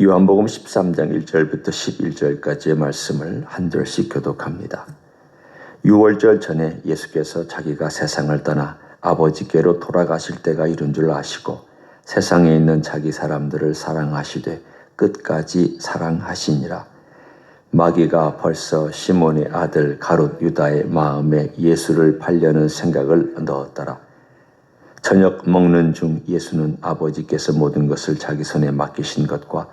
요한복음 13장 1절부터 11절까지의 말씀을 한 절씩 교독합니다. 6월절 전에 예수께서 자기가 세상을 떠나 아버지께로 돌아가실 때가 이른 줄 아시고 세상에 있는 자기 사람들을 사랑하시되 끝까지 사랑하시니라. 마귀가 벌써 시몬의 아들 가롯 유다의 마음에 예수를 팔려는 생각을 넣었더라. 저녁 먹는 중 예수는 아버지께서 모든 것을 자기 손에 맡기신 것과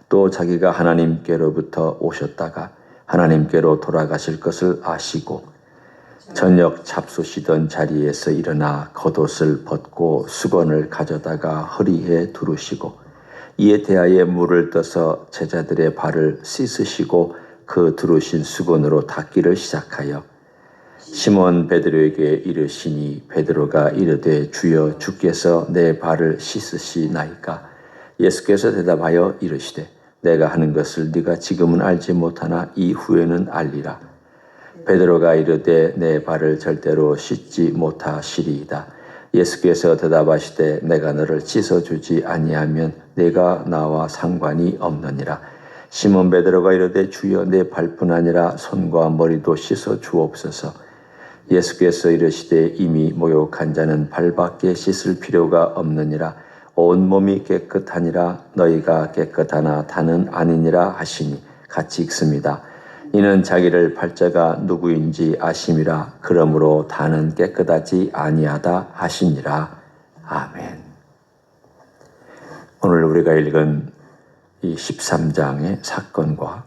또 자기가 하나님께로부터 오셨다가 하나님께로 돌아가실 것을 아시고 저녁 잡수시던 자리에서 일어나 겉옷을 벗고 수건을 가져다가 허리에 두르시고 이에 대하여 물을 떠서 제자들의 발을 씻으시고 그 두르신 수건으로 닦기를 시작하여 시몬 베드로에게 이르시니 베드로가 이르되 주여 주께서 내 발을 씻으시나이까. 예수께서 대답하여 이르시되 내가 하는 것을 네가 지금은 알지 못하나 이후에는 알리라. 베드로가 이르되 내 발을 절대로 씻지 못하시리이다. 예수께서 대답하시되 내가 너를 씻어주지 아니하면 내가 나와 상관이 없느니라. 시몬 베드로가 이르되 주여 내 발뿐 아니라 손과 머리도 씻어 주옵소서. 예수께서 이르시되 이미 목욕한 자는 발밖에 씻을 필요가 없느니라. 온 몸이 깨끗하니라. 너희가 깨끗하나 다는 아니니라 하시니 같이 읽습니다. 이는 자기를 팔자가 누구인지 아심이라. 그러므로 다는 깨끗하지 아니하다 하시니라. 아멘. 오늘 우리가 읽은 이 13장의 사건과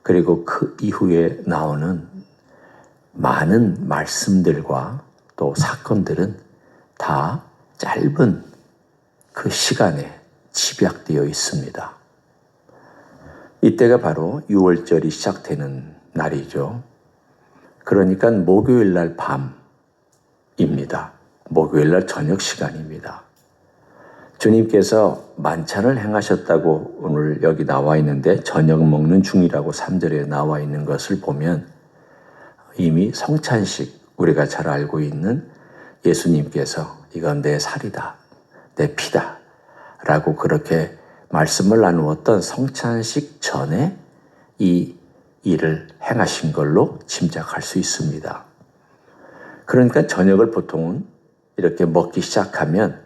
그리고 그 이후에 나오는 많은 말씀들과 또 사건들은 다 짧은 그 시간에 집약되어 있습니다. 이때가 바로 6월절이 시작되는 날이죠. 그러니까 목요일 날 밤입니다. 목요일 날 저녁 시간입니다. 주님께서 만찬을 행하셨다고 오늘 여기 나와 있는데 저녁 먹는 중이라고 3절에 나와 있는 것을 보면 이미 성찬식, 우리가 잘 알고 있는 예수님께서 이건 내 살이다, 내 피다 라고 그렇게 말씀을 나누었던 성찬식 전에 이 일을 행하신 걸로 짐작할 수 있습니다. 그러니까 저녁을 보통은 이렇게 먹기 시작하면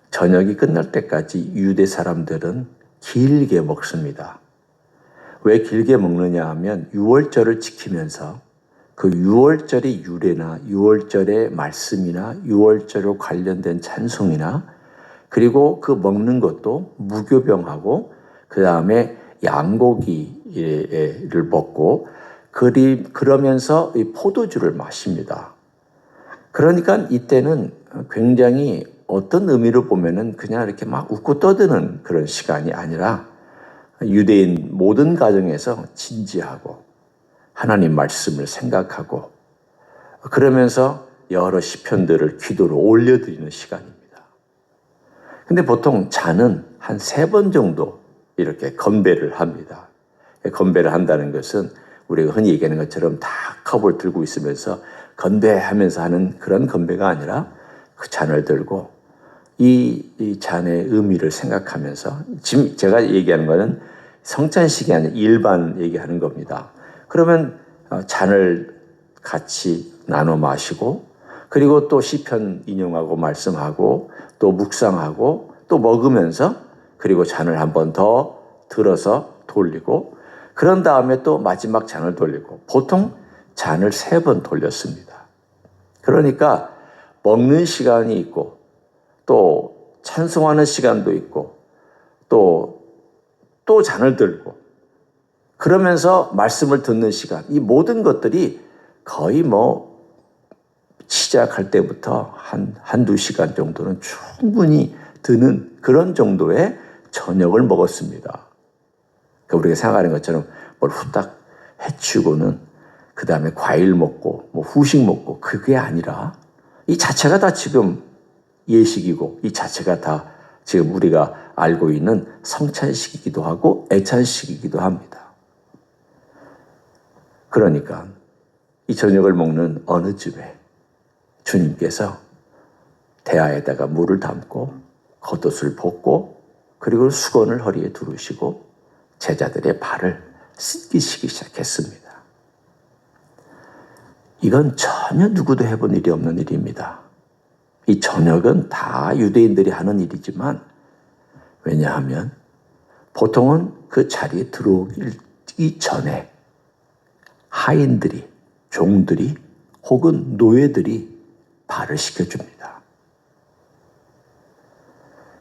저녁이 끝날 때까지 유대 사람들은 길게 먹습니다. 왜 길게 먹느냐 하면 6월절을 지키면서 그 6월절의 유래나 6월절의 말씀이나 6월절로 관련된 찬송이나 그리고 그 먹는 것도 무교병하고 그 다음에 양고기를 먹고 그러면서 이 포도주를 마십니다. 그러니까 이때는 굉장히 어떤 의미로 보면은 그냥 이렇게 막 웃고 떠드는 그런 시간이 아니라 유대인 모든 가정에서 진지하고 하나님 말씀을 생각하고 그러면서 여러 시편들을 기도로 올려드리는 시간입니다. 근데 보통 잔은 한 3번 정도 이렇게 건배를 합니다. 건배를 한다는 것은 우리가 흔히 얘기하는 것처럼 다 컵을 들고 있으면서 건배하면서 하는 그런 건배가 아니라 그 잔을 들고 이 잔의 의미를 생각하면서 지금 제가 얘기하는 거는 성찬식이 아니라 일반 얘기하는 겁니다. 그러면 잔을 같이 나눠 마시고 그리고 또 시편 인용하고 말씀하고 또 묵상하고 또 먹으면서 그리고 잔을 한 번 더 들어서 돌리고 그런 다음에 또 마지막 잔을 돌리고 보통 잔을 3번 돌렸습니다. 그러니까 먹는 시간이 있고 또 찬송하는 시간도 있고 또 잔을 들고 그러면서 말씀을 듣는 시간, 이 모든 것들이 거의 시작할 때부터 한두 시간 정도는 충분히 드는 그런 정도의 저녁을 먹었습니다. 그러니까 우리가 생각하는 것처럼 뭘 후딱 해치우고는 그 다음에 과일 먹고 후식 먹고 그게 아니라 이 자체가 다 지금 예식이고 이 자체가 다 지금 우리가 알고 있는 성찬식이기도 하고 애찬식이기도 합니다. 그러니까 이 저녁을 먹는 어느 쯤에 주님께서 대야에다가 물을 담고 겉옷을 벗고 그리고 수건을 허리에 두르시고 제자들의 발을 씻기시기 시작했습니다. 이건 전혀 누구도 해본 일이 없는 일입니다. 이 저녁은 다 유대인들이 하는 일이지만, 왜냐하면 보통은 그 자리에 들어오기 전에 하인들이, 종들이 혹은 노예들이 발을 씻겨줍니다.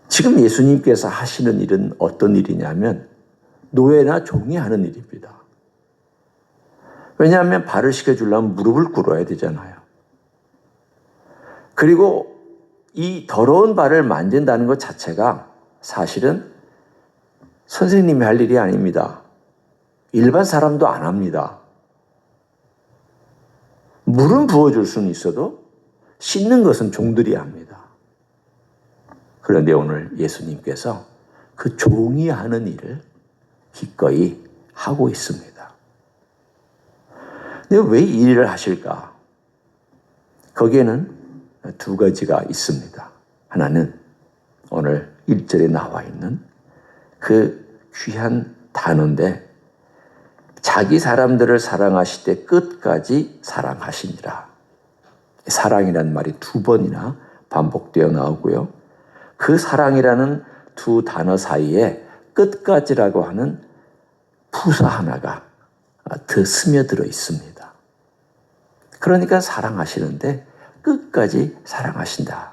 지금 예수님께서 하시는 일은 어떤 일이냐면 노예나 종이 하는 일입니다. 왜냐하면 발을 씻겨주려면 무릎을 꿇어야 되잖아요. 그리고 이 더러운 발을 만진다는 것 자체가 사실은 선생님이 할 일이 아닙니다. 일반 사람도 안 합니다. 물은 부어줄 수는 있어도 씻는 것은 종들이 합니다. 그런데 오늘 예수님께서 그 종이 하는 일을 기꺼이 하고 있습니다. 근데 왜 이 일을 하실까? 거기에는 두 가지가 있습니다. 하나는 오늘 1절에 나와 있는 그 귀한 단어인데, 자기 사람들을 사랑하시되 끝까지 사랑하시니라. 사랑이라는 말이 두 번이나 반복되어 나오고요. 그 사랑이라는 두 단어 사이에 끝까지라고 하는 부사 하나가 더 스며들어 있습니다. 그러니까 사랑하시는데 끝까지 사랑하신다.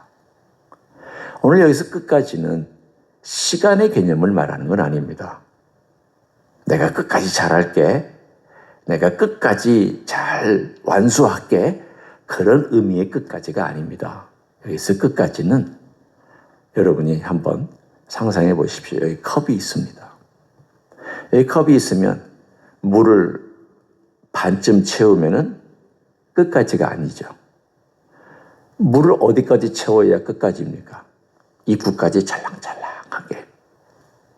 오늘 여기서 끝까지는 시간의 개념을 말하는 건 아닙니다. 내가 끝까지 잘할게, 내가 끝까지 잘 완수할게, 그런 의미의 끝까지가 아닙니다. 여기서 끝까지는 여러분이 한번 상상해 보십시오. 여기 컵이 있습니다. 여기 컵이 있으면 물을 반쯤 채우면은 끝까지가 아니죠. 물을 어디까지 채워야 끝까지입니까? 입구까지 찰랑찰랑하게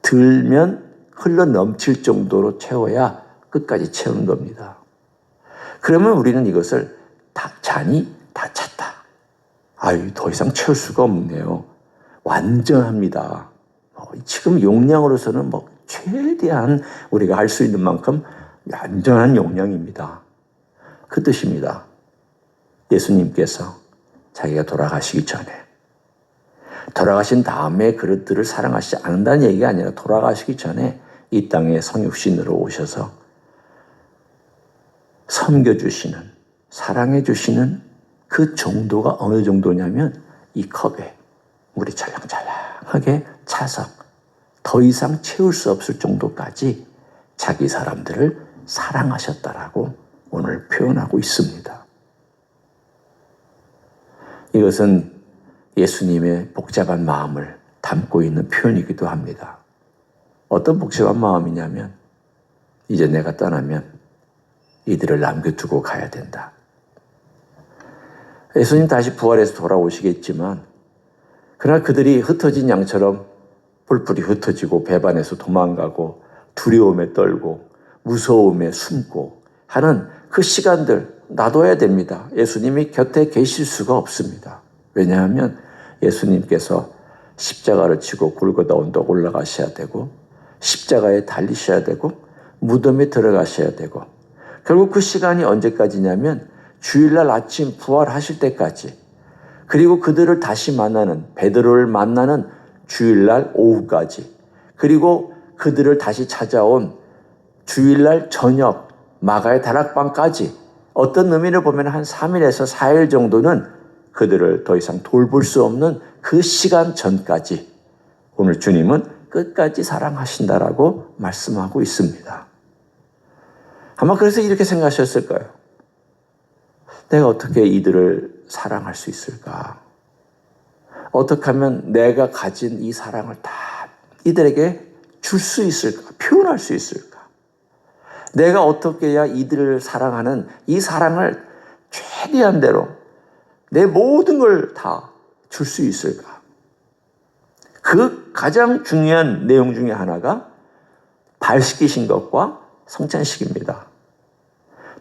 들면 흘러 넘칠 정도로 채워야 끝까지 채우는 겁니다. 그러면 우리는 이것을 잔이 다 찼다. 아유, 더 이상 채울 수가 없네요. 완전합니다. 지금 용량으로서는 최대한 우리가 할 수 있는 만큼 완전한 용량입니다. 그 뜻입니다. 예수님께서 자기가 돌아가시기 전에, 돌아가신 다음에 그릇들을 사랑하시지 않는다는 얘기가 아니라 돌아가시기 전에 이 땅에 성육신으로 오셔서 섬겨주시는, 사랑해주시는 그 정도가 어느 정도냐면 이 컵에 물이 찰랑찰랑하게 차서 더 이상 채울 수 없을 정도까지 자기 사람들을 사랑하셨다라고 오늘 표현하고 있습니다. 이것은 예수님의 복잡한 마음을 담고 있는 표현이기도 합니다. 어떤 복잡한 마음이냐면, 이제 내가 떠나면 이들을 남겨두고 가야 된다. 예수님 다시 부활해서 돌아오시겠지만, 그러나 그들이 흩어진 양처럼 뿔뿔이 흩어지고 배반해서 도망가고 두려움에 떨고 무서움에 숨고 하는 그 시간들 놔둬야 됩니다. 예수님이 곁에 계실 수가 없습니다. 왜냐하면 예수님께서 십자가를 지고 골고다 언덕 올라가셔야 되고, 십자가에 달리셔야 되고, 무덤에 들어가셔야 되고, 결국 그 시간이 언제까지냐면 주일날 아침 부활하실 때까지, 그리고 그들을 다시 만나는, 베드로를 만나는 주일날 오후까지, 그리고 그들을 다시 찾아온 주일날 저녁 마가의 다락방까지, 어떤 의미를 보면 한 3일에서 4일 정도는 그들을 더 이상 돌볼 수 없는 그 시간 전까지 오늘 주님은 끝까지 사랑하신다라고 말씀하고 있습니다. 아마 그래서 이렇게 생각하셨을 거예요. 내가 어떻게 이들을 사랑할 수 있을까? 어떻게 하면 내가 가진 이 사랑을 다 이들에게 줄 수 있을까? 표현할 수 있을까? 내가 어떻게 해야 이들을 사랑하는 이 사랑을 최대한대로 내 모든 걸 다 줄 수 있을까? 그 가장 중요한 내용 중에 하나가 발 씻기신 것과 성찬식입니다.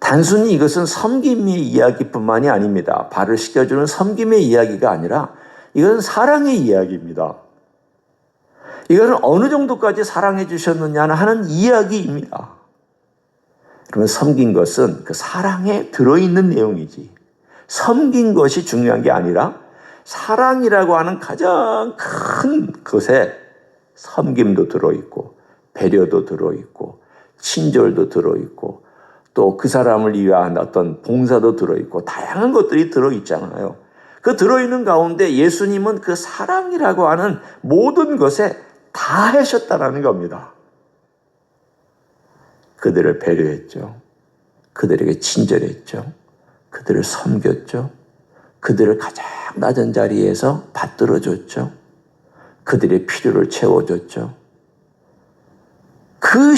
단순히 이것은 섬김의 이야기뿐만이 아닙니다. 발을 씻겨주는 섬김의 이야기가 아니라 이것은 사랑의 이야기입니다. 이거는 어느 정도까지 사랑해 주셨느냐 하는 이야기입니다. 그러면 섬긴 것은 그 사랑에 들어있는 내용이지, 섬긴 것이 중요한 게 아니라 사랑이라고 하는 가장 큰 것에 섬김도 들어있고 배려도 들어있고 친절도 들어있고 또 그 사람을 위한 어떤 봉사도 들어있고 다양한 것들이 들어있잖아요. 그 들어있는 가운데 예수님은 그 사랑이라고 하는 모든 것에 다 하셨다라는 겁니다. 그들을 배려했죠. 그들에게 친절했죠. 그들을 섬겼죠. 그들을 가장 낮은 자리에서 받들어줬죠. 그들의 필요를 채워줬죠. 그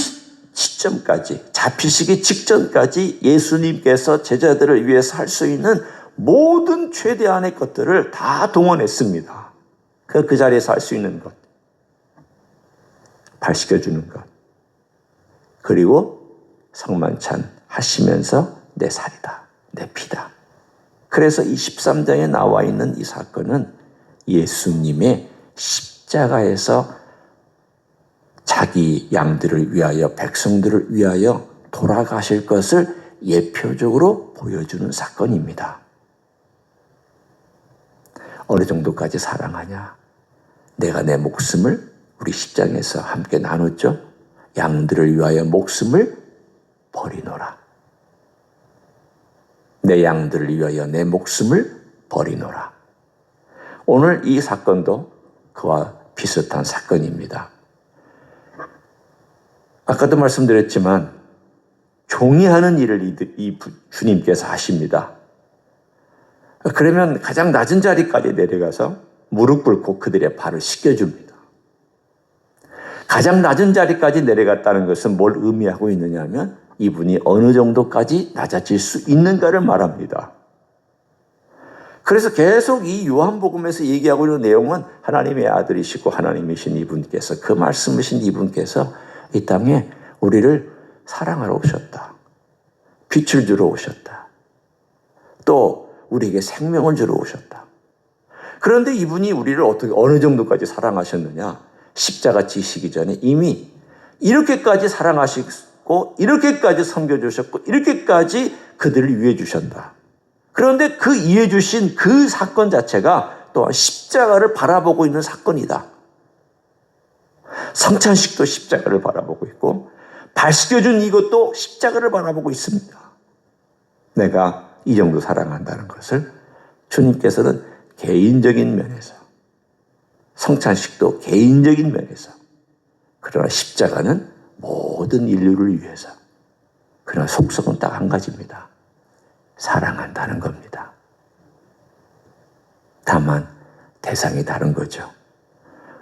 시점까지, 잡히시기 직전까지 예수님께서 제자들을 위해서 할 수 있는 모든 최대한의 것들을 다 동원했습니다. 그 자리에서 할 수 있는 것. 발시켜주는 것. 그리고 성만찬 하시면서 내 살이다, 내 피다. 그래서 이 13장에 나와 있는 이 사건은 예수님의 십자가에서 자기 양들을 위하여, 백성들을 위하여 돌아가실 것을 예표적으로 보여주는 사건입니다. 어느 정도까지 사랑하냐? 내가 내 목숨을, 우리 10장에서 함께 나눴죠? 양들을 위하여 목숨을 버리노라. 내 양들을 위하여 내 목숨을 버리노라. 오늘 이 사건도 그와 비슷한 사건입니다. 아까도 말씀드렸지만 종이 하는 일을 이 주님께서 하십니다. 그러면 가장 낮은 자리까지 내려가서 무릎 꿇고 그들의 발을 씻겨줍니다. 가장 낮은 자리까지 내려갔다는 것은 뭘 의미하고 있느냐 하면 이분이 어느 정도까지 낮아질 수 있는가를 말합니다. 그래서 계속 이 요한복음에서 얘기하고 있는 내용은 하나님의 아들이시고 하나님이신 이분께서, 그 말씀이신 이분께서 이 땅에 우리를 사랑하러 오셨다. 빛을 주러 오셨다. 또 우리에게 생명을 주러 오셨다. 그런데 이분이 우리를 어떻게, 어느 정도까지 사랑하셨느냐? 십자가 지시기 전에 이미 이렇게까지 사랑하시고 이렇게까지 섬겨주셨고 이렇게까지 그들을 위해 주셨다. 그런데 그 이해 주신 그 사건 자체가 또한 십자가를 바라보고 있는 사건이다. 성찬식도 십자가를 바라보고 있고 발 씻겨준 이것도 십자가를 바라보고 있습니다. 내가 이 정도 사랑한다는 것을 주님께서는 개인적인 면에서, 성찬식도 개인적인 면에서, 그러나 십자가는 모든 인류를 위해서, 그러나 속성은 딱 한 가지입니다. 사랑한다는 겁니다. 다만 대상이 다른 거죠.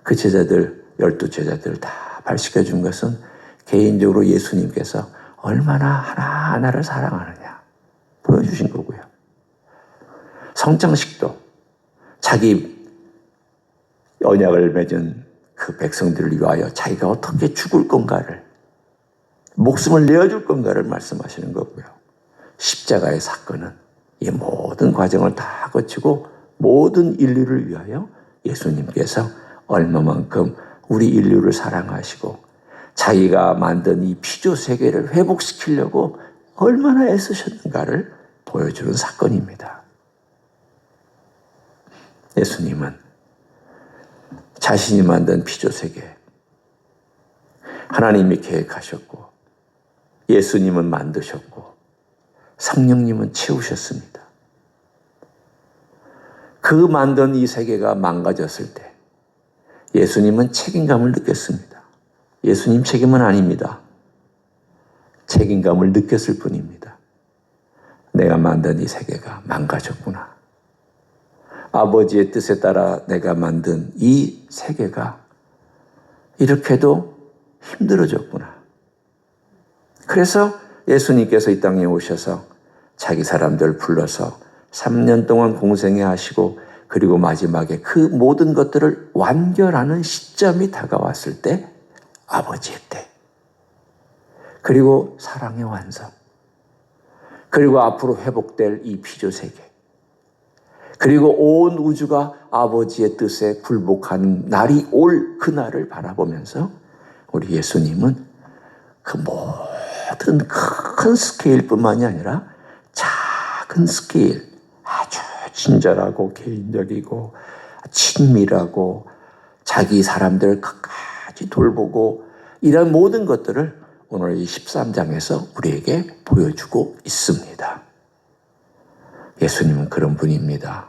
그 제자들, 12제자들 다 발시켜준 것은 개인적으로 예수님께서 얼마나 하나하나를 사랑하느냐 보여주신 거고요. 성찬식도 자기 언약을 맺은 그 백성들을 위하여 자기가 어떻게 죽을 건가를, 목숨을 내어줄 건가를 말씀하시는 거고요. 십자가의 사건은 이 모든 과정을 다 거치고 모든 인류를 위하여 예수님께서 얼마만큼 우리 인류를 사랑하시고 자기가 만든 이 피조 세계를 회복시키려고 얼마나 애쓰셨는가를 보여주는 사건입니다. 예수님은 자신이 만든 피조 세계, 하나님이 계획하셨고 예수님은 만드셨고 성령님은 채우셨습니다. 그 만든 이 세계가 망가졌을 때 예수님은 책임감을 느꼈습니다. 예수님 책임은 아닙니다. 책임감을 느꼈을 뿐입니다. 내가 만든 이 세계가 망가졌구나. 아버지의 뜻에 따라 내가 만든 이 세계가 이렇게도 힘들어졌구나. 그래서 예수님께서 이 땅에 오셔서 자기 사람들 불러서 3년 동안 공생애 하시고 그리고 마지막에 그 모든 것들을 완결하는 시점이 다가왔을 때 아버지의 때, 그리고 사랑의 완성, 그리고 앞으로 회복될 이 피조 세계, 그리고 온 우주가 아버지의 뜻에 굴복하는 날이 올 그날을 바라보면서 우리 예수님은 그 모든 큰 스케일뿐만이 아니라 작은 스케일, 아주 친절하고 개인적이고 친밀하고 자기 사람들을 끝까지 돌보고 이런 모든 것들을 오늘 이 13장에서 우리에게 보여주고 있습니다. 예수님은 그런 분입니다.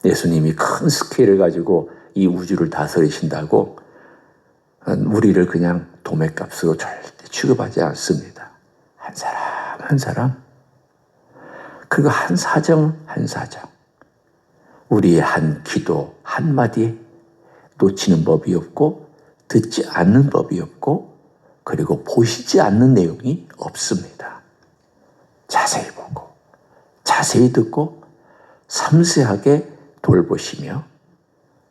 예수님이 큰 스케일을 가지고 이 우주를 다스리신다고 우리를 그냥 도매값으로 절대 취급하지 않습니다. 한 사람 한 사람, 그리고 한 사정 한 사정, 우리의 한 기도 한마디에 놓치는 법이 없고 듣지 않는 법이 없고 그리고 보시지 않는 내용이 없습니다. 자세히 보고 자세히 듣고 섬세하게 돌보시며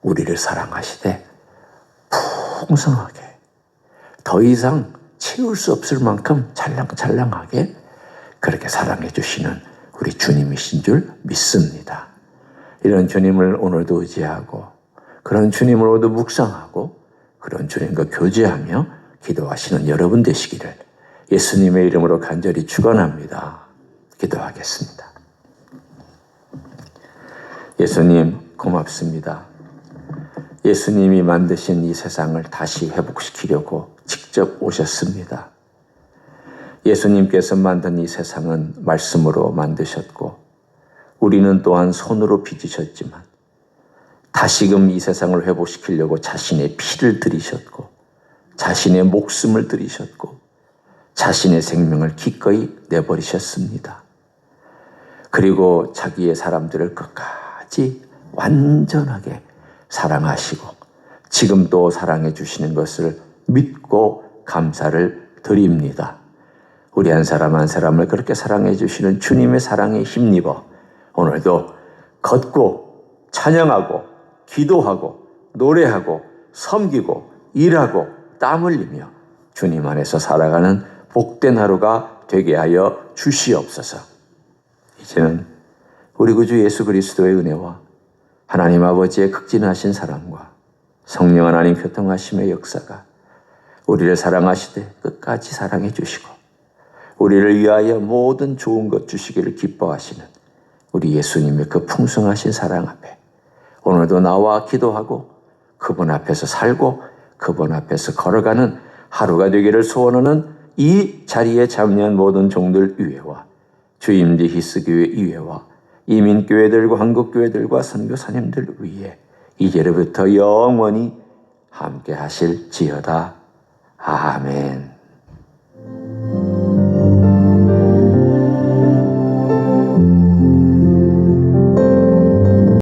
우리를 사랑하시되 풍성하게 더 이상 채울 수 없을 만큼 찰랑찰랑하게 그렇게 사랑해 주시는 우리 주님이신 줄 믿습니다. 이런 주님을 오늘도 의지하고 그런 주님을 오늘도 묵상하고 그런 주님과 교제하며 기도하시는 여러분 되시기를 예수님의 이름으로 간절히 축원합니다. 기도하겠습니다. 예수님 고맙습니다. 예수님이 만드신 이 세상을 다시 회복시키려고 직접 오셨습니다. 예수님께서 만든 이 세상은 말씀으로 만드셨고 우리는 또한 손으로 빚으셨지만 다시금 이 세상을 회복시키려고 자신의 피를 들이셨고 자신의 목숨을 들이셨고 자신의 생명을 기꺼이 내버리셨습니다. 그리고 자기의 사람들을 끝까지 완전하게 사랑하시고 지금도 사랑해 주시는 것을 믿고 감사를 드립니다. 우리 한 사람 한 사람을 그렇게 사랑해 주시는 주님의 사랑에 힘입어 오늘도 걷고 찬양하고 기도하고 노래하고 섬기고 일하고 땀 흘리며 주님 안에서 살아가는 복된 하루가 되게 하여 주시옵소서. 이제는 우리 구주 예수 그리스도의 은혜와 하나님 아버지의 극진하신 사랑과 성령 하나님 교통하심의 역사가 우리를 사랑하시되 끝까지 사랑해 주시고 우리를 위하여 모든 좋은 것 주시기를 기뻐하시는 우리 예수님의 그 풍성하신 사랑 앞에 오늘도 나와 기도하고 그분 앞에서 살고 그분 앞에서 걸어가는 하루가 되기를 소원하는 이 자리에 참여한 모든 종들 위에와 주임지 히스교회 위에와 이민교회들과 한국교회들과 선교사님들 위에 이제로부터 영원히 함께 하실지어다. 아멘.